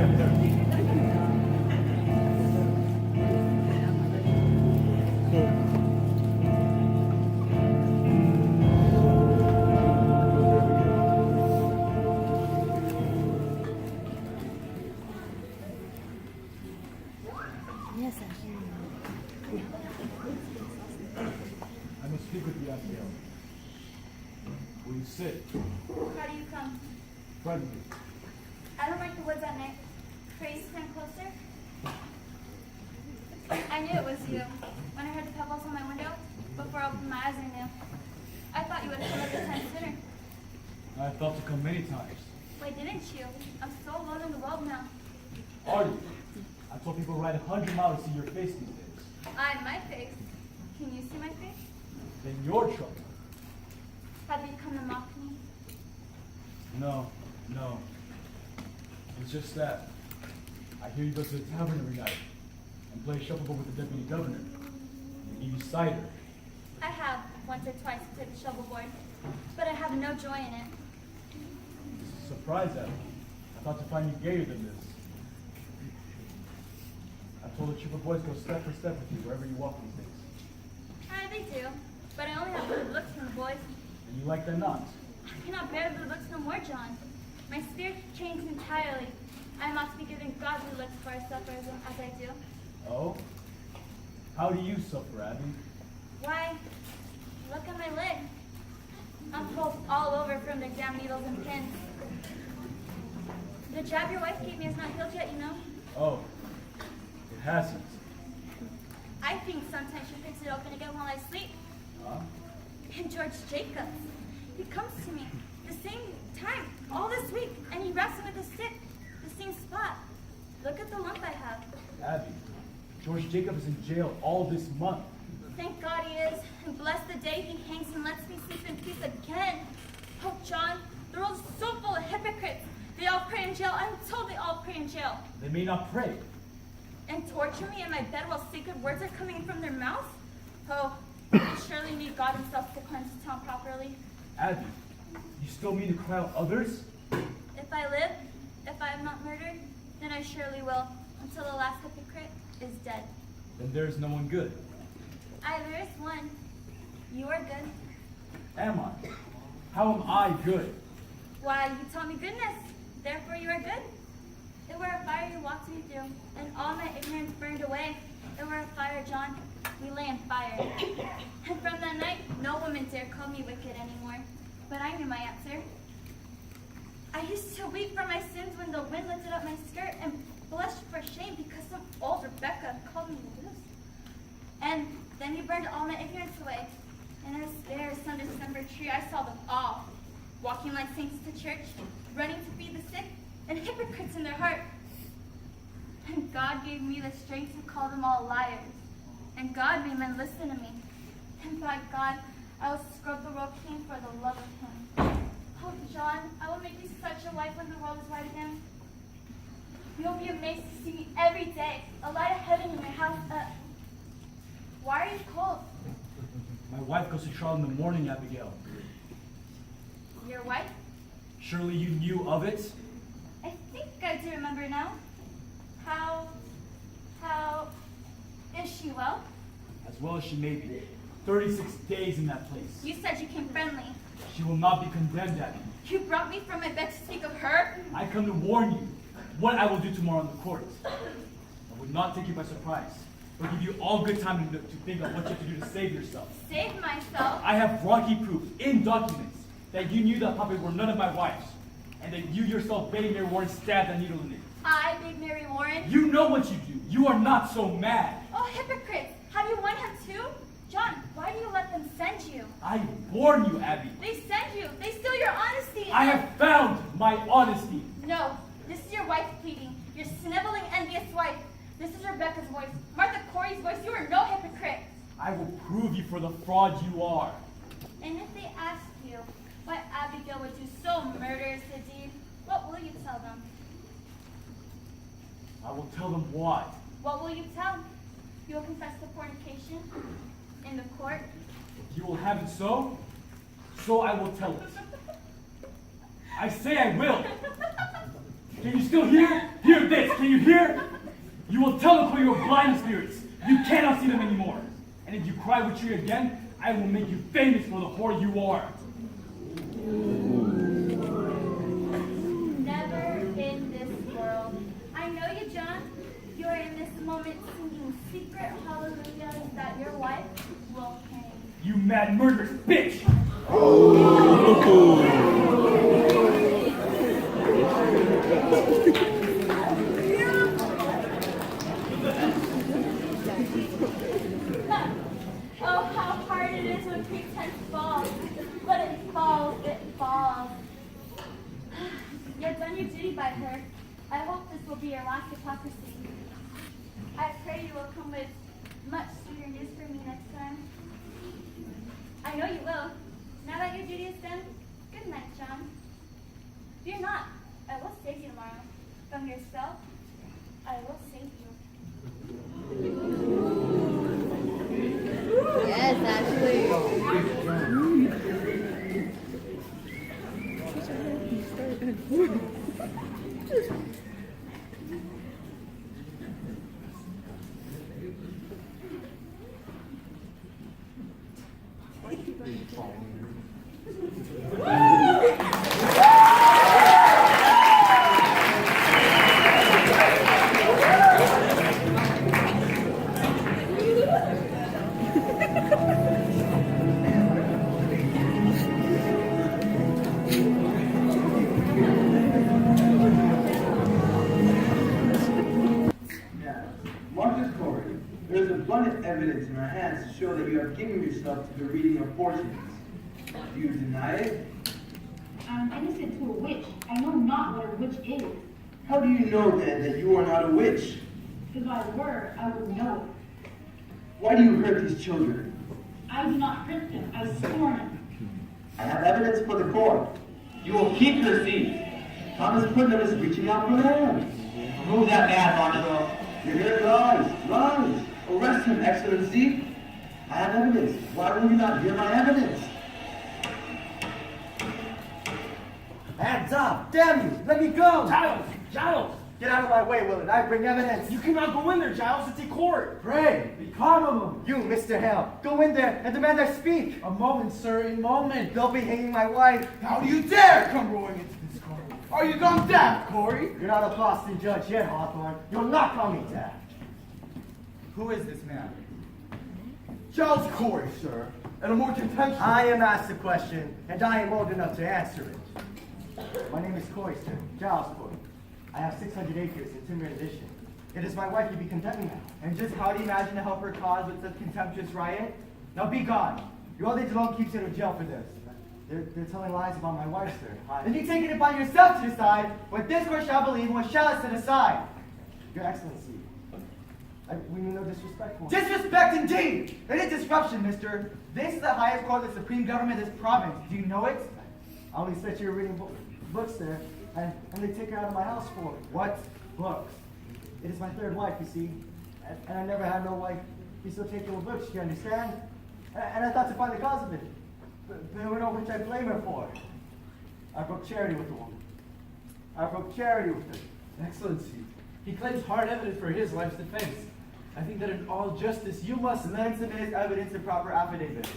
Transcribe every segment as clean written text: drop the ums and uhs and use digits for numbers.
Yes, I hear you. I must speak with you, Abigail. Will you sit? How do you come? Front me. I don't like the woods at night. Pray you stand closer. I knew it was you. When I heard the pebbles on my window, before I opened my eyes, I knew. I thought you would have come every time sooner. I have thought to come many times. Why didn't you? I'm so alone in the world now. Are you? I told people to ride 100 miles to see your face these days. My face. Can you see my face? Then you're trouble. Have you come to mock me? No. It's just that I hear you go to the tavern every night and play shuffleboard with the deputy governor and give you cider. I have once or twice played the shovelboard, but I have no joy in it. This is a surprise at me. I thought to find you gayer than this. I told the troop of boys go step for step with you wherever you walk these days. They do, but I only have good looks from the boys. And you like them not. I cannot bear the looks no more, John. My spirit changed entirely. I must be giving godly looks for I suffer as I do. Oh? How do you suffer, Abby? Why, look at my leg. I'm pulsed all over from the damn needles and pins. The jab your wife gave me is not healed yet, you know. Oh, it hasn't. I think sometimes she picks it open again while I sleep. Huh? And George Jacobs, he comes to me the same time all this week, and he raps me with a stick, the same spot. Look at the lump I have. Abby, George Jacob is in jail all this month. Thank God he is, and bless the day he hangs and lets me sleep in peace again. Oh, John, the world is so full of hypocrites. They all pray in jail. I'm told they all pray in jail. They may not pray. And torture me in my bed while sacred words are coming from their mouths? Oh, they surely need God himself to cleanse the town properly. Abby, you still mean to cry out others? If I live, if I am not murdered, then I surely will, until the last hypocrite is dead. Then there is no one good. There is one. You are good. Am I? How am I good? Why, you taught me goodness. Therefore you are good. It were a fire you walked me through, and all my ignorance burned away. It were a fire, John. We lay in fire. And from that night, no woman dare call me wicked anymore. But I knew my answer. I used to weep for my sins when the wind lifted up my skirt and blushed for shame because some old Rebecca called me loose. And then you burned all my ignorance away. And as there some December tree, I saw them all, walking like saints to church, running to feed the sick, and hypocrites in their heart. And God gave me the strength to call them all liars. And God made men listen to me. And by God, I will scrub the world clean for the love of him. Oh, John, I will make you such a wife when the world is white again. You'll be amazed to see me every day, a light of heaven in your house. Why are you cold? My wife goes to trial in the morning, Abigail. Your wife? Surely you knew of it? I think I do remember now. How is she well? As well as she may be. 36 days in that place. You said you came friendly. She will not be condemned, Abby. You brought me from my bed to speak of her? I come to warn you what I will do tomorrow in the court. I would not take you by surprise, but give you all good time to think of what you have to do to save yourself. Save myself? I have rocky proof in documents that you knew that puppet were none of my wives, and that you yourself bade Mary Warren stab that needle in it. I bade Mary Warren? You know what you do. You are not so mad. Oh, hypocrites! Have you won him too? John, why do you let them send you? I warn you, Abby. They send you. They steal your honesty. I have found my honesty. No, this is your wife pleading. Your sniveling, envious wife. This is Rebecca's voice. Martha Corey's voice. You are no hypocrite. I will prove you for the fraud you are. And if they ask you why Abigail would do so murderous a deed, what will you tell them? I will tell them why. What will you tell? You will confess to fornication in the court? If you will have it so, so I will tell it. I say I will. Can you still hear? Hear this. Can you hear? You will tell the court you are blind spirits. You cannot see them anymore. And if you cry with tree again, I will make you famous for the whore you are. Never in this world. I know you, John. You are in this moment singing secret hallelujahs that your wife will hang. You mad murderous bitch! Oh, how hard it is when pretense falls. But it falls, it falls. You have done your duty by her. I hope this will be your last hypocrisy. I pray you will come with much sweeter news for me next time. I know you will. Now that your duty is done, good night, John. Fear not. I will save you tomorrow. From yourself, I will save you. Yes, actually. There is abundant evidence in our hands to show that you have given yourself to the reading of fortunes. Do you deny it? I'm innocent to a witch. I know not what a witch is. How do you know then that you are not a witch? If I were, I would know it. Why do you hurt these children? I do not hurt them. I scorn them. I have evidence for the court. You will keep your seat. Thomas Putnam is reaching out for them. Remove that man, Marshal. Your hear lies. Lies. Arrest him, Excellency. I have evidence. Why will you not hear my evidence? Hands up! Damn you! Let me go! Giles! Giles! Get out of my way, Willard. I bring evidence. You cannot go in there, Giles. It's a court. Pray! Be calm of them. You, Mr. Hale, go in there and demand I speak. A moment, sir, a moment. They'll be hanging my wife. How do you dare come roaring into this court? Are you gone deaf, Corey? You're not a Boston judge yet, Hawthorne. You'll not call me deaf. Who is this man? Giles Corey, sir. And a more contemptuous... I am asked a question, and I am old enough to answer it. My name is Corey, sir. Giles Corey. I have 600 acres in timber addition. It is my wife you'd be condemning now. And just how do you imagine to help her cause with such contemptuous riot? Now be gone. Your old age alone keeps you in jail for this. They're telling lies about my wife, sir. Then you take it upon yourself to decide what this court shall believe and what shall it set aside. Your Excellency, we mean no disrespect for Disrespect indeed! It is disruption, mister. This is the highest court of the supreme government of this province. Do you know it? I only expect you were reading books there, and they take her out of my house for what? Books. It is my third wife, you see, and I never had no wife be so taken with books, you understand? And I thought to find the cause of it. But there were no which I blame her for. I broke charity with the woman. I broke charity with her. Excellency, he claims hard evidence for his life's defense. I think that in all justice, you must... Let him submit his evidence and proper affidavit.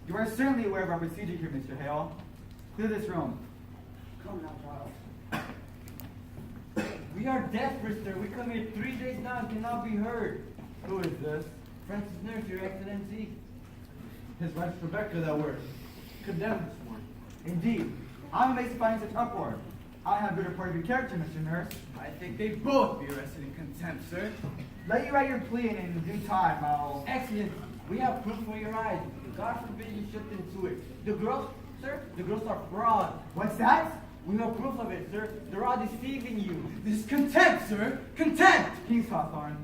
You are certainly aware of our procedure here, Mr. Hale. Clear this room. Come now, Charles. We are deaf, mister. We come here 3 days now and cannot be heard. Who is this? Francis Nurse, your excellency. His wife Rebecca that were condemned this morning. Indeed. I'm amazed to find such uproar. I have good report of your character, Mr. Nurse. I think they both be arrested in contempt, sir. Let you write your plea, and in due time, I'll... Excellent. We have proof for your eyes. God forbid you should into it. The girls, sir, the girls are fraud. What's that? We have proof of it, sir. They're all deceiving you. This is contempt, sir. Contempt! Peace, Hawthorne.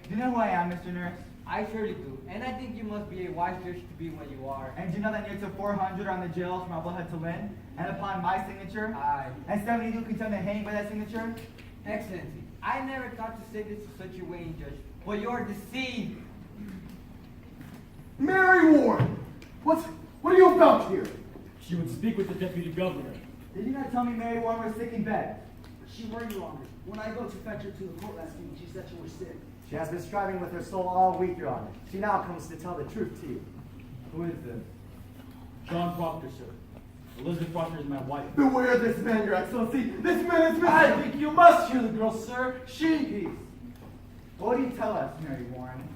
Do you know who I am, Mr. Nurse? I surely do. And I think you must be a wise judge to be what you are. And do you know that near to 400 on the jails from Marblehead to Lynn? And upon my signature? Aye. And 72 condemned to hang by that signature? Excellency, I never thought to say this in such a way, Judge, but you're deceived. Mary Ward! What are you about here? She would speak with the deputy governor. Did you not tell me Mary Warren was sick in bed? She worried longer. When I go to fetch her to the court last week, she said you were sick. She has been striving with her soul all week, Your Honor. She now comes to tell the truth to you. Who is this? John Proctor, sir. Elizabeth Proctor is my wife. Beware this man, Your Excellency. This man is I missing. think you must hear the girl, sir. Peace. What do you tell us, Mary Warren?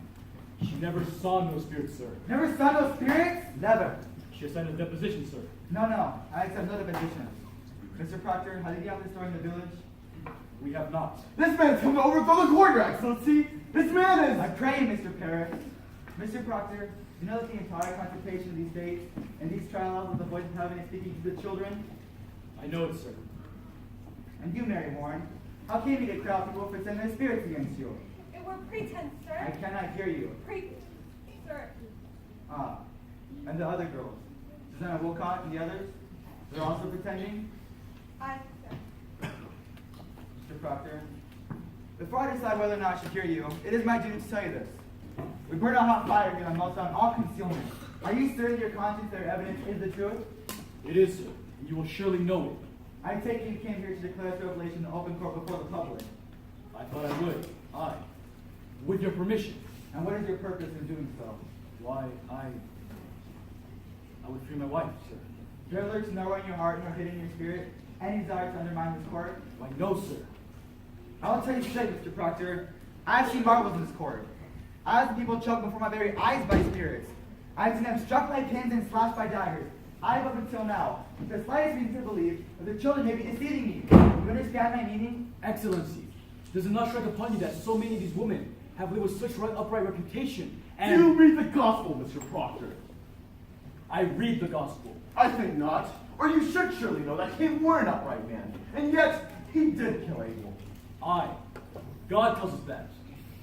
She never saw no spirit, sir. Never saw no spirits? Never. She has signed a deposition, sir. No. I accept no deposition. Mr. Proctor, how did you have this story in the village? We have not. This man's come to overthrow the court, Your Excellency. This man is. I pray, Mr. Parrott. Mr. Proctor, you know that the entire contemplation of these dates and these trials of the voice of heaven is speaking to the children? I know it, sir. And you, Mary Warren, how came you to cry out people for sending their spirits against you? It were pretense, I sir. cannot hear you. Sir. Ah, and the other girls, Susanna Wilcott and the others, they're also pretending? Sir. Mr. Proctor, before I decide whether or not I should hear you, it is my duty to tell you this. We burn a hot fire here and melt down all concealment. Are you certain in your conscience that your evidence is the truth? It is, sir. And you will surely know it. I take it you came here to declare this revelation in open court before the public. I thought I would. With your permission. And what is your purpose in doing so? Why, I would free my wife, sir. There lurks nowhere in your heart nor hidden in your spirit any desire to undermine this court? Why, no, sir. I will tell you straight, Mr. Proctor. I have seen marvels in this court. I have seen people choked before my very eyes by spirits. I have seen them struck by pins and slashed by daggers. I have up until now the slightest reason to believe that the children may be deceiving me. You understand my meaning? Excellency, does it not strike upon you that so many of these women have lived with such upright reputation and... You read the gospel, Mr. Proctor. I read the gospel. I think not. Or you should surely know that he were an upright man. And yet, he did kill Abel. God tells us that.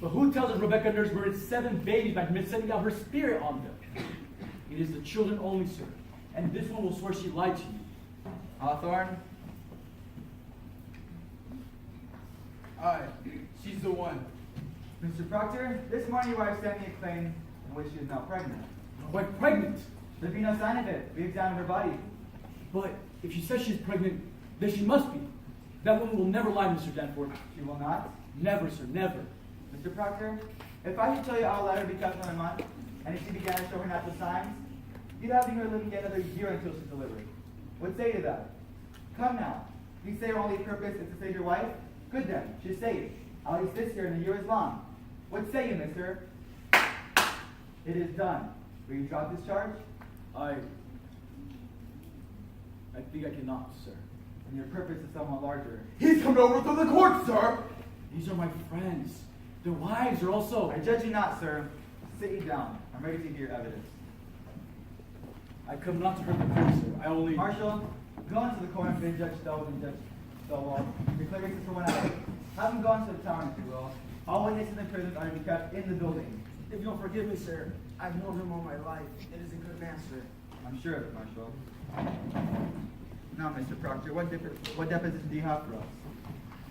But who tells us Rebecca nursed murdered 7 babies by sending out her spirit on them? It is the children only, sir. And this one will swear she lied to you. Hawthorne? Aye, she's the one. Mr. Proctor, this morning your wife sent me a claim in which she is now pregnant. Quite pregnant. There'd be no sign of it. We examined her body. But if she says she's pregnant, then she must be. That woman will never lie, Mr. Danforth. She will not? Never, sir, never. Mr. Proctor, if I should tell you I'll let her be kept for a month, and if she began to show her natural signs, you'd have her living yet another year until she's delivered. What say you to that? Come now. You say your only purpose is to save your wife? Good then, she's saved. At least this year and the year is long. What say you, mister? It is done. Will you drop this charge? I think I cannot, sir. And your purpose is somewhat larger. He's come to overthrow the court, sir. These are my friends. Their wives are also... I judge you not, sir. Sit you down. I'm ready to hear evidence. I come not to hurt the court, sir. I only... Marshal, go into the court and bid Judge Stovall and Judge Stovall. Declare cases for 1 hour. Have them go into the tower, if you will. All witnesses and prisoners are to be kept in the building. If you'll forgive me, sir, I've known him all my life. It is a good man, sir. I'm sure of it, Marshal. Now, Mr. Proctor, what deposition do you have for us?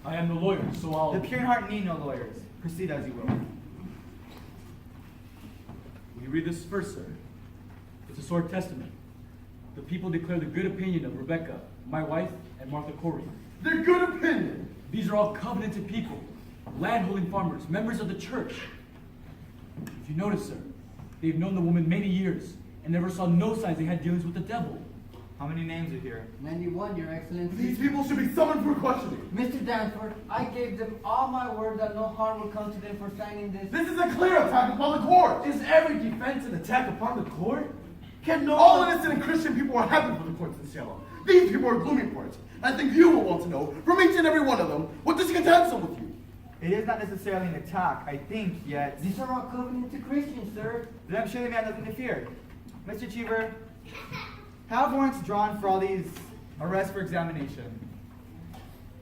I am the lawyer, so I'll... The pure in heart need no lawyers. Proceed as you will. Will you read this first, sir? It's a sort testament. The people declare the good opinion of Rebecca, my wife, and Martha Corey. Their good opinion. These are all covenanted people, landholding farmers, members of the church. If you notice, sir, they've known the woman many years and never saw no signs they had dealings with the devil. How many names are here? 91, Your Excellency. These people should be summoned for questioning. Mr. Danforth, I gave them all my word that no harm will come to them for signing this. This is a clear attack upon the court. Is every defense an attack upon the court? Can no All one... innocent and Christian people are happy for the courts in Salem. These people are gloomy for it. I think you will want to know, from each and every one of them, what discontents them with you. It is not necessarily an attack, I think, yet... These are all covenanted Christians, sir. Then I'm sure the man doesn't interfere. Mr. Cheever, have warrants drawn for all these arrests for examination.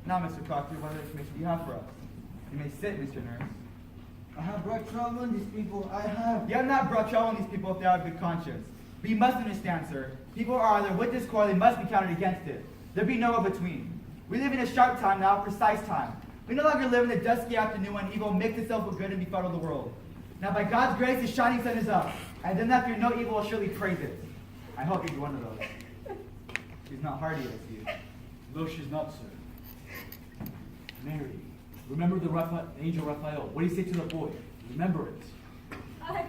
Now, Mr. Proctor, what other information do you have for us? You may sit, Mr. Nurse. I have brought trouble on these people. I have. You have not brought trouble on these people if they have good conscience. But you must understand, sir, people are either with this court or they must be counted against it. There be no between. We live in a sharp time now, a precise time. We no longer live in the dusky afternoon when evil makes itself for good and befuddle the world. Now, by God's grace, the shining sun is up, and then after no evil will surely praise it. I hope you're one of those. She's not hardy as you. No, she's not, sir. Mary, remember the angel Raphael. What did he say to the boy? Remember it. I,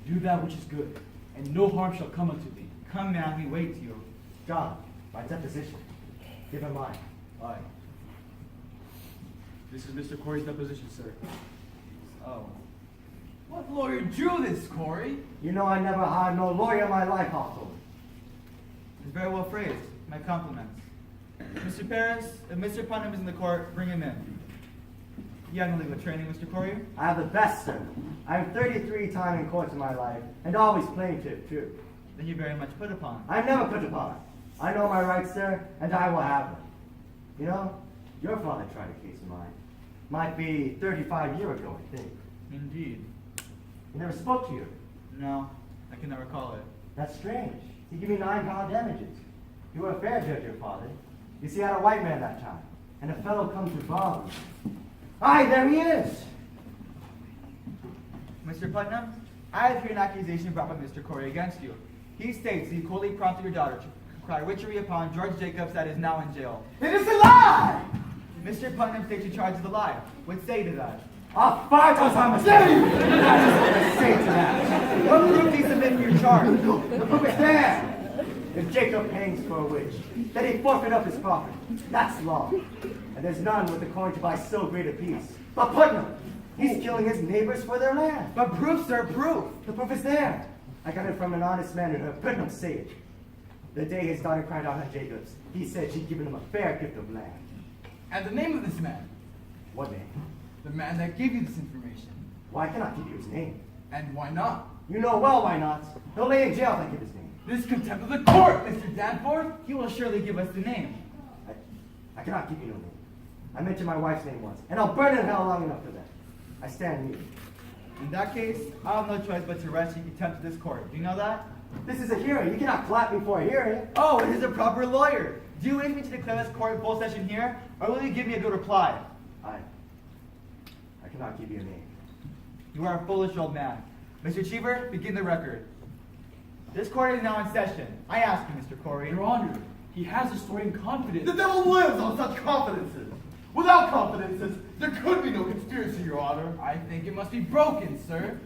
Do that which is good, and no harm shall come unto thee. Come, man, we wait you. John, my deposition. Give him mine. Aye. This is Mr. Corey's deposition, sir. Oh. What lawyer drew this, Corey? You know I never hired no lawyer in my life, Hawthorne. It's very well phrased. My compliments. Mr. Paris, if Mr. Putnam is in the court, bring him in. You have no legal training, Mr. Corey? I have the best, sir. I'm 33 times in court in my life, and always plaintiff, too. Then you're very much put upon. I'm never put upon. I know my rights, sir, and I will have them. You know, your father tried a case of mine. Might be 35 years ago, I think. Indeed. He never spoke to you. No, I cannot recall it. That's strange. He gave me £9 damages. You were a fair judge, your father. You see, I had a white man that time, and a fellow comes to bother me. Aye, there he is! Mr. Putnam, I have here an accusation brought by Mr. Corey against you. He states that you coldly prompted your daughter to cry witchery upon George Jacobs that is now in jail. It is a lie! Mr. Putnam states you charged the lie. What say to that? I'll fight us on the I just want to say to that. What proof do you submit for your charge? The proof is there. If Jacob hangs for a witch, then he forfeit up his property. That's law. And there's none with the coin to buy so great a piece. But Putnam, he's killing his neighbors for their land. But proof, sir, proof. The proof is there. I got it from an honest man who heard Putnam say it. The day his daughter cried out at Jacobs, he said she'd given him a fair gift of land. And the name of this man? What name? The man that gave you this information. Why cannot give you his name? And why not? You know well why not. He'll lay in jail if I give his name. This contempt of the court, Mr. Danforth! He will surely give us the name. I cannot give you no name. I mentioned my wife's name once, and I'll burn in hell long enough for that. I stand mute. In that case, I have no choice but to arrest you in contempt of this court. Do you know that? This is a hearing. You cannot clap before a hearing. Oh, it is a proper lawyer. Do you wish me to declare this court in full session here, or will you give me a good reply? I cannot give you a name. You are a foolish old man. Mr. Cheever, begin the record. This court is now in session. I ask you, Mr. Corey. Your Honor, he has a story in confidence. The devil lives on such confidences. Without confidences, there could be no conspiracy, Your Honor. I think it must be broken, sir.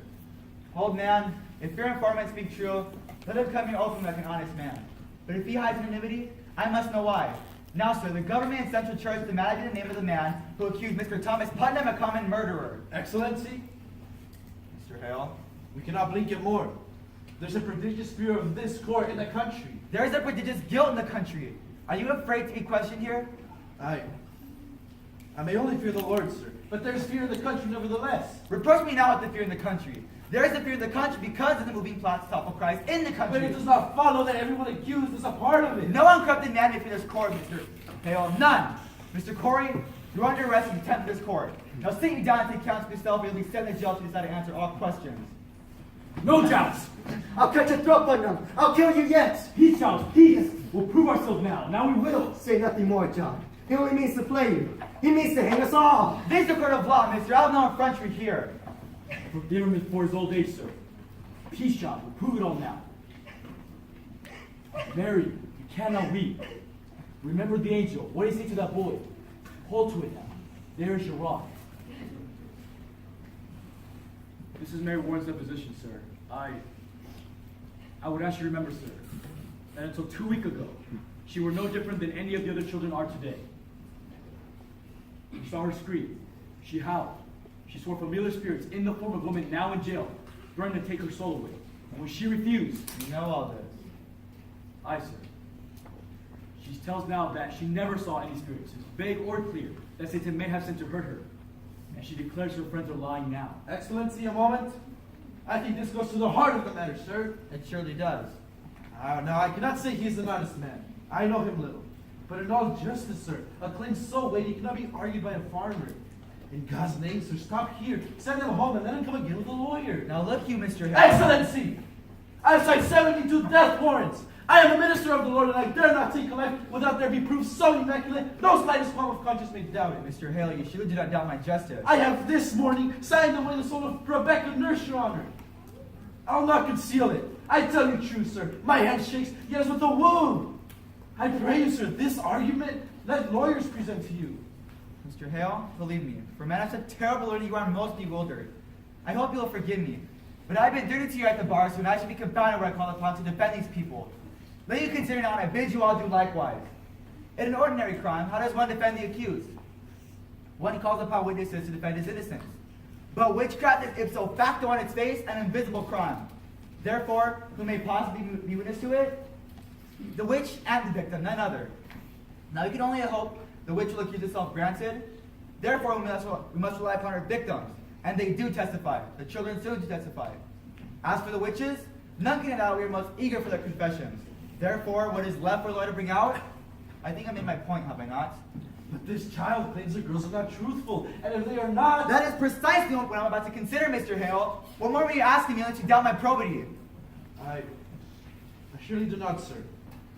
Old man, if your informant speak true, let him come here open like an honest man. But if he hides anonymity, I must know why. Now, sir, the government in Central Church demanded the name of the man who accused Mr. Thomas Putnam a common murderer. Excellency, Mr. Hale, we cannot blink it more. There's a prodigious fear of this court in the country. there is a prodigious guilt in the country. Are you afraid to be questioned here? I may only fear the Lord, sir, but there's fear in the country nevertheless. Reproach me now with the fear in the country. There is a fear in the country because of the moving plot to topple Christ in the country. But it does not follow that everyone accused is a part of it. No uncorrupted man may fear this court, Mr. Hale. None. Mr. Corey, you're under arrest in contempt of this court. Now sit you down and take counsel of yourself, or you'll be sent to jail to decide to answer all questions. No doubts. I'll cut your throat, Putnam. I'll kill you yet. Peace, Charles, peace. We'll prove ourselves now. Now we will. Say nothing more, John. He only means to play you. He means to hang us all. This is a court of law, mister. I have no effrontery here. Forgive him for his old age, sir. Peace, John. We'll prove it all now. Mary, you cannot weep. Remember the angel. What did he say to that boy? Hold to it now. There is your rock. This is Mary Warren's deposition, sir. I would ask you to remember, sir, that until 2 weeks ago, she were no different than any of the other children are today. You saw her scream. She howled. She swore familiar spirits in the form of women now in jail, threatening to take her soul away. And when she refused, You know all this. I, sir. She tells now that she never saw any spirits, vague or clear, that Satan may have sent to hurt her. And she declares her friends are lying now. Excellency, a moment. I think this goes to the heart of the matter, sir. It surely does. Now, I cannot say he is an honest man. I know him little. But in all justice, sir, a claim so weighty cannot be argued by a farmer. In God's name, sir, stop here. Send him home and let him come again with a lawyer. Now look you, Mr. Hale. Excellency! I have signed 72 death warrants. I am a minister of the Lord, and I dare not take a life without there be proof so immaculate, no slightest qualm of conscience may doubt it. Mr. Hale, you surely do not doubt my justice. I have this morning signed away the soul of Rebecca Nurse, Your Honor. I'll not conceal it. I tell you true, sir. My hand shakes, yet as with a wound. I pray you, sir, this argument let lawyers present to you. Mr. Mr. Hale, believe me, for men of such terrible learning you are most bewildered. I hope you will forgive me, but I've been 32 years at the bar, so and I should be confounded when I call upon to defend these people. Let you consider now, and I bid you all do likewise. In an ordinary crime, how does one defend the accused? One calls upon witnesses to defend his innocence. But witchcraft is ipso facto on its face an invisible crime. Therefore, who may possibly be witness to it? The witch and the victim, none other. Now you can only hope the witch will accuse herself granted. Therefore, we must rely upon her victims, and they do testify. The children soon do testify. As for the witches, none can doubt we are most eager for their confessions. Therefore, what is left for the Lord to bring out? I think I made my point, have I not? But this child claims the girls are not truthful, and if they are not... That is precisely what I'm about to consider, Mr. Hale. What more were you asking me unless you doubt my probity? I surely do not, sir.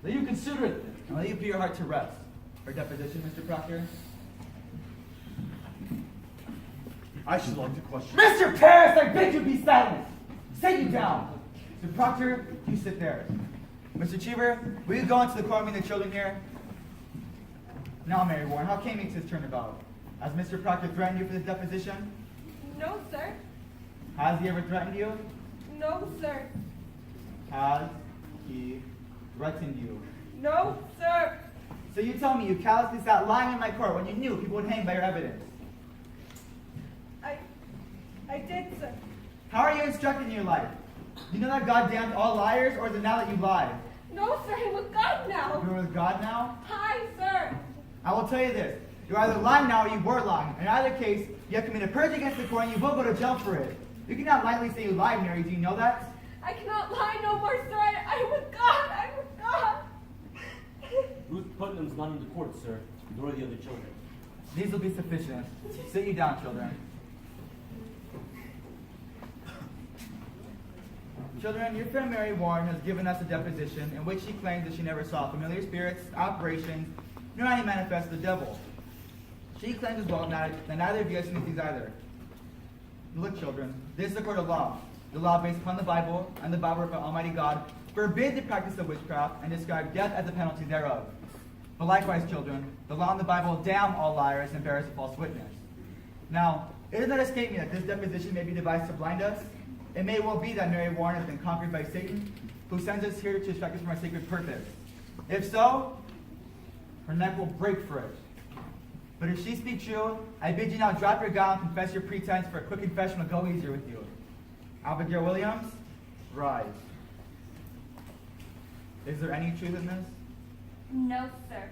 Let you consider it then. And let you put your heart to rest. For deposition, Mr. Proctor? I should like to question... Mr. Paris, I bid you be silent! Sit you down! Mr. Proctor, you sit there. Mr. Cheever, will you go into the courtroom with the children here? Now, Mary Warren, how came it to this turnabout? Has Mr. Proctor threatened you for this deposition? No, sir. Has he ever threatened you? No, sir. Has he threatened you? No, sir. So you tell me you callously sat lying in my court when you knew people would hang by your evidence. I did, sir. How are you instructed in your life? You know that God damns all liars, or is it now that you lie? No, sir, I'm with God now. You're with God now? Hi, sir. I will tell you this. You're either lying now or you were lying. In either case, you have committed perjury against the court and you will go to jail for it. You cannot lightly say you lied, Mary. Do you know that? I cannot lie no more, sir. I'm with God. I'm with God. Ruth Putnam's not in the court, sir, nor the other children. These will be sufficient. Sit you down, children. Children, your friend Mary Warren has given us a deposition in which she claims that she never saw familiar spirits, apparitions, nor any manifest of the devil. She claims as well that neither of you has seen these things either. Look, children, this is a court of law. The law based upon the Bible, and the Bible of Almighty God forbid the practice of witchcraft and describe death as the penalty thereof. But likewise, children, the law and the Bible damn all liars and bearers of false witness. Now, it does not escape me that this deposition may be devised to blind us. It may well be that Mary Warren has been conquered by Satan, who sends us here to distract us from our sacred purpose. If so, her neck will break for it. But if she speaks true, I bid you now drop your gown and confess your pretense, for a quick confession will go easier with you. Abigail Williams, rise. Is there any truth in this? No, sir.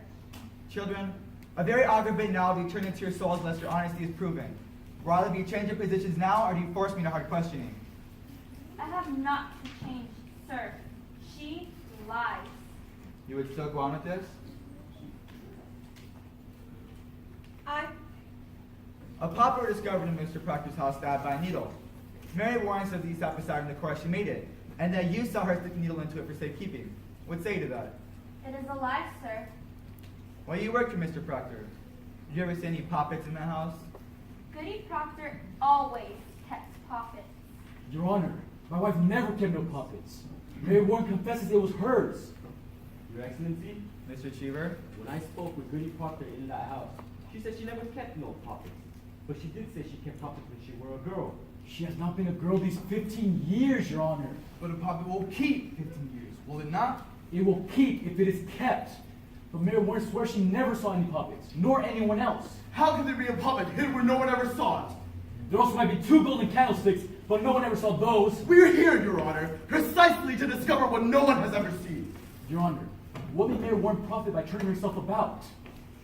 Children, a very awkward bit now will be turned into your souls unless your honesty is proven. Rather, do you change your positions now, or do you force me into hard questioning? I have not changed, sir. She lies. You would still go on with this? A poplar discovered in Mr. Proctor's house stabbed by a needle. Mary Warren says that you sat beside her in the court she made it, and that you saw her stick the needle into it for safekeeping. What say you to that? It is a lie, sir. While you worked for Mr. Proctor, did you ever see any poppets in the house? Goody Proctor always kept pockets. Your Honor, my wife never kept no puppets. Mary Warren confesses it was hers. Your Excellency, Mr. Cheever? when I spoke with Goody Proctor in that house, she said she never kept no puppets. But she did say she kept puppets when she were a girl. She has not been a girl these 15 years, Your Honor. But a puppet will keep 15 years, will it not? It will keep if it is kept. But Mary Warren swears she never saw any puppets, nor anyone else. How could there be a puppet hidden where no one ever saw it? There also might be 2 golden candlesticks, but no one ever saw those. We are here, Your Honor, precisely to discover what no one has ever seen. Your Honor, what made Mary Warren profit by turning herself about?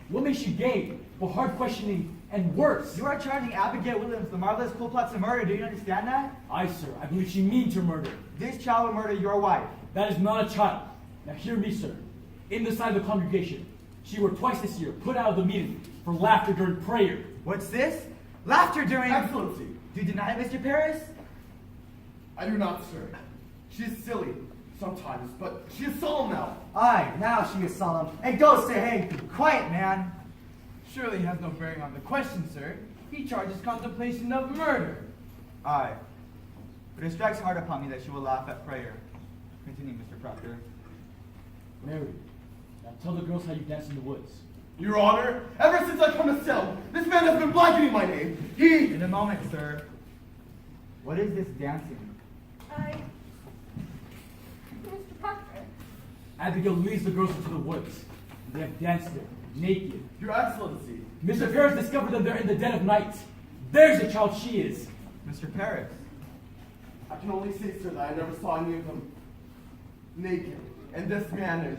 What may she gain for hard questioning and worse? You are charging Abigail Williams the marvelous cool plots of murder. Do you understand that? Aye, sir. I believe she means her murder. This child will murder your wife. That is not a child. Now hear me, sir. In the sight of the congregation, she were twice this year put out of the meeting for laughter during prayer. What's this? Laughter during... Excellency. Do you deny it, Mr. Paris? I do not, sir. She is silly, sometimes, but she is solemn now. Aye, now she is solemn. And go say hey. Quiet, man. Surely has no bearing on the question, sir. He charges contemplation of murder. Aye. But it strikes hard upon me that she will laugh at prayer. Continue, Mr. Proctor. Mary, now tell the girls how you danced in the woods. Your Honor, ever since I come to Salem, this man has been blackening my name. He... In a moment, sir. What is this dancing? Mr. Parker. Abigail leads the girls into the woods. They have danced there, naked. Your Excellency. Mr. Paris discovered them there in the dead of night. There's the child she is. Mr. Paris. I can only say, sir, that I never saw any of them naked. And this man is...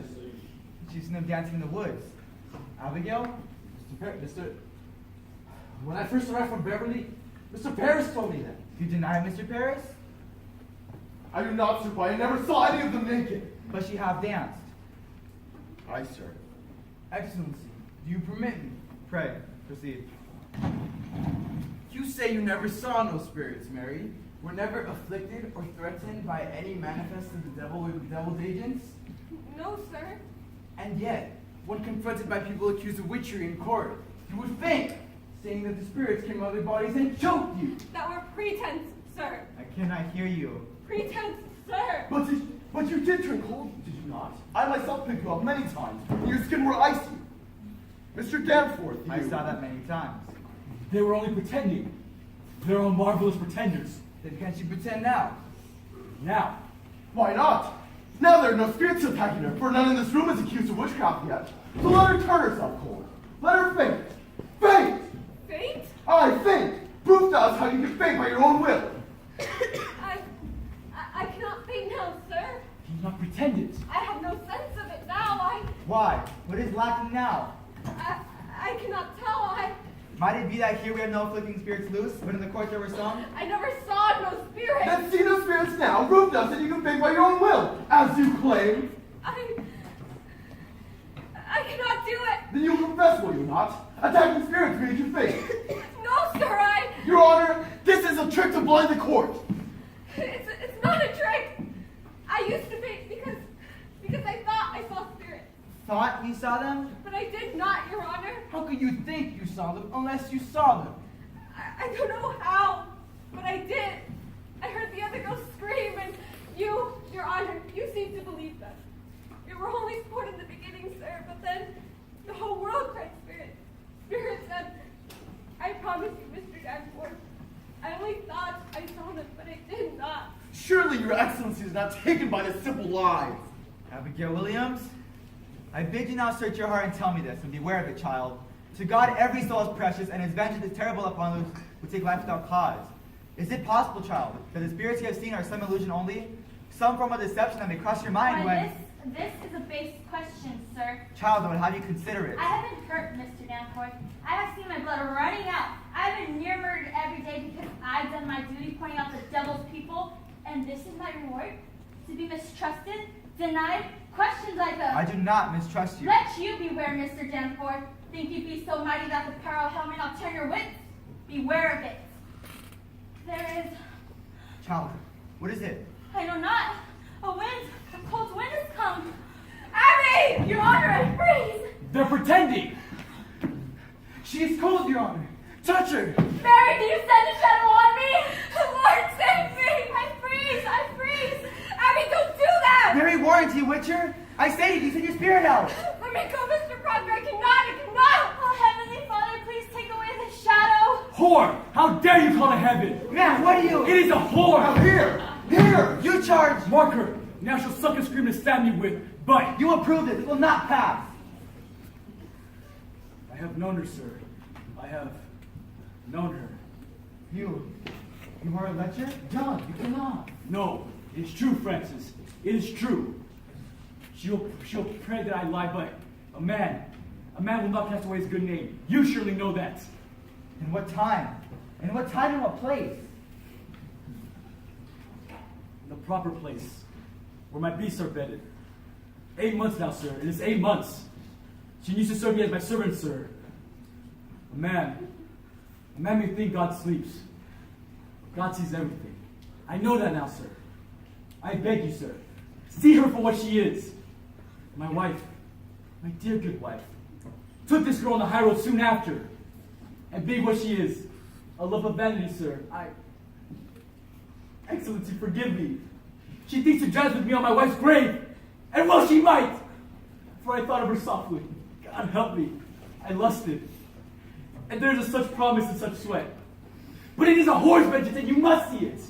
She's seen them dancing in the woods. Abigail? When I first arrived from Beverly, Mr. Paris told me that. You deny Mr. Paris? I do not, sir, but I never saw any of them naked. But she have danced. Aye, sir. Excellency, do you permit me? Pray, proceed. You say you never saw no spirits, Mary. Were never afflicted or threatened by any manifest of the devil or the devil's agents? No, sir. And yet, when confronted by people accused of witchery in court, you would faint, saying that the spirits came out of their bodies and choked you. That were pretense, sir. I cannot hear you. Pretense, sir. But you did drink cold, did you not? I myself picked you up many times, and your skin were icy. Mr. Danforth, you... I saw that many times. They were only pretending. They're all marvelous pretenders. Then can't you pretend now? Now, Why not? Now there are no spirits attacking her, for none in this room is accused of witchcraft yet. So let her turn herself cold. Let her faint. Faint! Faint? Aye, faint! Prove to us how you can faint by your own will. I cannot faint now, sir. he's not pretended. I have no sense of it now. Why? What is lacking now? I cannot tell. Might it be that here we have no afflicting spirits loose, but in the court there were some? I never saw no spirits. Then see no spirits now. Prove to us that you can faint by your own will, as you claim. I cannot do it. Then you confess, will you not? Attacking spirits made you faint. No, sir, Your Honor, this is a trick to blind the court. It's not a trick. I used to faint because I thought I saw spirits. Thought you saw them? But I did not, Your Honor. How could you think you saw them unless you saw them? I don't know how, but I did. I heard the other girls scream, and you, Your Honor, you seemed to believe them. You were only sport in the beginning, sir, but then the whole world cried spirits. Spirits, and I promise you, Mr. Danforth, I only thought I saw them, but I did not. Surely your excellency is not taken by this simple lie. Abigail Williams, I bid you now search your heart and tell me this, and beware of it, child. To God every soul is precious, and his vengeance is terrible upon those who take life without cause. Is it possible, child, that the spirits you have seen are some illusion only? Some form of deception that may cross your mind when... This is a base question, sir. Child, I would have you consider it. I haven't hurt Mr. Danforth. I have seen my blood running out. I've been near murdered every day because I've done my duty pointing out the devil's people, and this is my reward? To be mistrusted, denied, questioned like a... I do not mistrust you. Let you beware, Mr. Danforth. Think you be so mighty that the peril of hell may not turn your wits? Beware of it. There is... Child, what is it? I know not. A wind, a cold wind has come. Abby! Your Honor, I freeze! They're pretending! She is cold, Your Honor. Touch her! Mary, do you send a shadow on me? Lord, save me! I freeze! Abby, don't do that! Mary warrant you, Witcher! I say you send your spirit out! Let me go, Mr. Proctor. I cannot! Oh, Heavenly Father, please take away the shadow! Whore! How dare you call it heaven? Man, what are you? It is a whore! Now here! Here! You charge! Mark her! Now she'll suck and scream and stab me with, but... You approved it. It will not pass. I have known her, sir. I have known her. You are a lecher? John, you cannot. No, it is true, Francis. It is true. She'll pray that I lie, but a man will not cast away his good name. You surely know that. In what time? In what time and what place? In the proper place, where my beasts are bedded. 8 months now, sir. It is 8 months. She used to serve me as my servant, sir. A man may think God sleeps. God sees everything. I know that now, sir. I beg you, sir. See her for what she is. My wife, my dear good wife, took this girl on the high road soon after. And being what she is, a love of vanity, sir, Excellency, forgive me. She thinks to dance with me on my wife's grave. And well she might. For I thought of her softly. God help me. I lusted. And there is such promise and such sweat. But it is a whore's vengeance, and you must see it.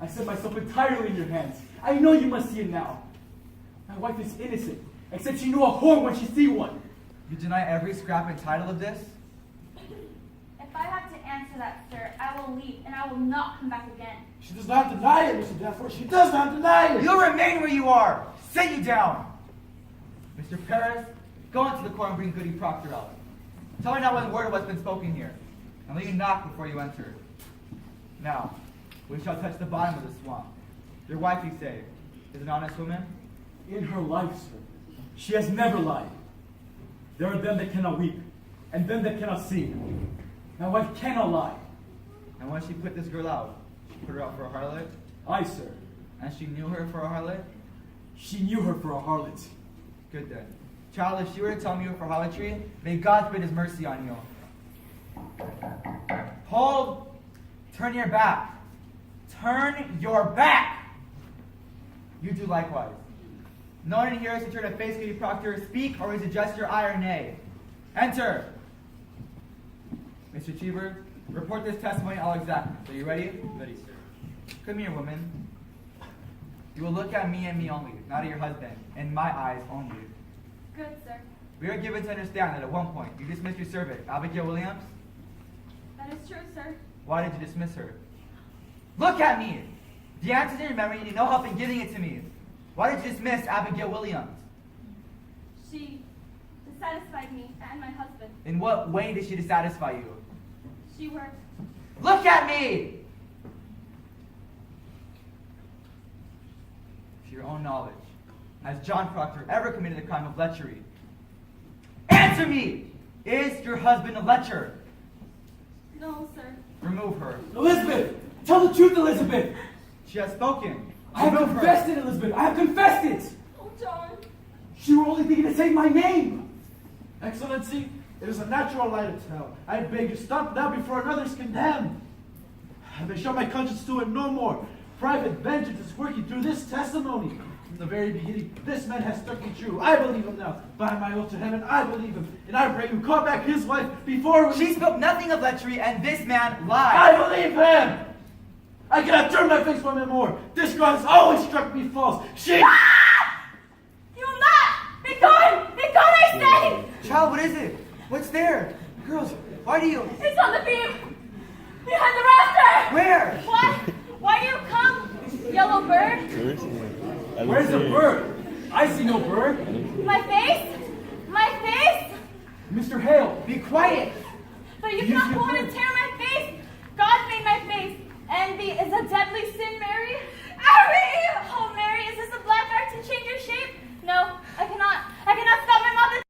I set myself entirely in your hands. I know you must see it now. My wife is innocent, except she knew a whore when she see one. You deny every scrap and title of this? If I have to answer that, sir, I will leave, and I will not come back again. She does not deny it, Mr. Danforth. She does not deny it. You'll remain where you are. Sit you down. Mr. Paris, go into the court and bring Goody Proctor out. Tell her not one word of what's been spoken here, and let you knock before you enter. Now, we shall touch the bottom of the swamp. Your wife, you say, is an honest woman? In her life, sir, she has never lied. There are them that cannot weep, and them that cannot sing. My wife cannot lie. And when she put this girl out, she put her out for a harlot? Aye, sir. And she knew her for a harlot? She knew her for a harlot. Good then. Child, if she were to tell me you were for harlotry, may God spread his mercy on you. Hold! Turn your back. Turn your back! You do likewise. No one in here is to turn to face Goody Proctor, speak, or is it just your eye or nay? Enter! Mr. Cheever, report this testimony all exactly. Are you ready? Ready, sir. Come here, woman. You will look at me and me only, not at your husband, in my eyes only. Good, sir. We are given to understand that at one point you dismissed your servant, Abigail Williams. That is true, sir. Why did you dismiss her? Look at me! The answer's in your memory and you need no help in giving it to me. Why did you dismiss Abigail Williams? She dissatisfied me and my husband. In what way did she dissatisfy you? She worked. Look at me! To your own knowledge, has John Proctor ever committed the crime of lechery? Answer me! Is your husband a lecher? No, sir. Remove her. Elizabeth! Tell the truth, Elizabeth! She has spoken. I have Remove confessed her. it, Elizabeth! I have confessed it! Oh, John. She were only thinking to say my name! Excellency, it is a natural lie to tell. I beg you, stop now before another is condemned. I may show my conscience to him no more. Private vengeance is working through this testimony. From the very beginning, this man has struck me true. I believe him now. By my oath to heaven, I believe him. And I pray you call back his wife before we... She spoke nothing of lechery, and this man lied. I believe him! I cannot turn my face from him more. This girl has always struck me false. She... You will not! Be gone! Be gone, I say! Child, what is it? What's there? Girls, why do you... It's on the beam! Behind the rafter! Where? What? Why do you come, yellow bird? Where's the bird? I see no bird. My face? My face? Mr. Hale, Be quiet! But you Use cannot your go on and bird. tear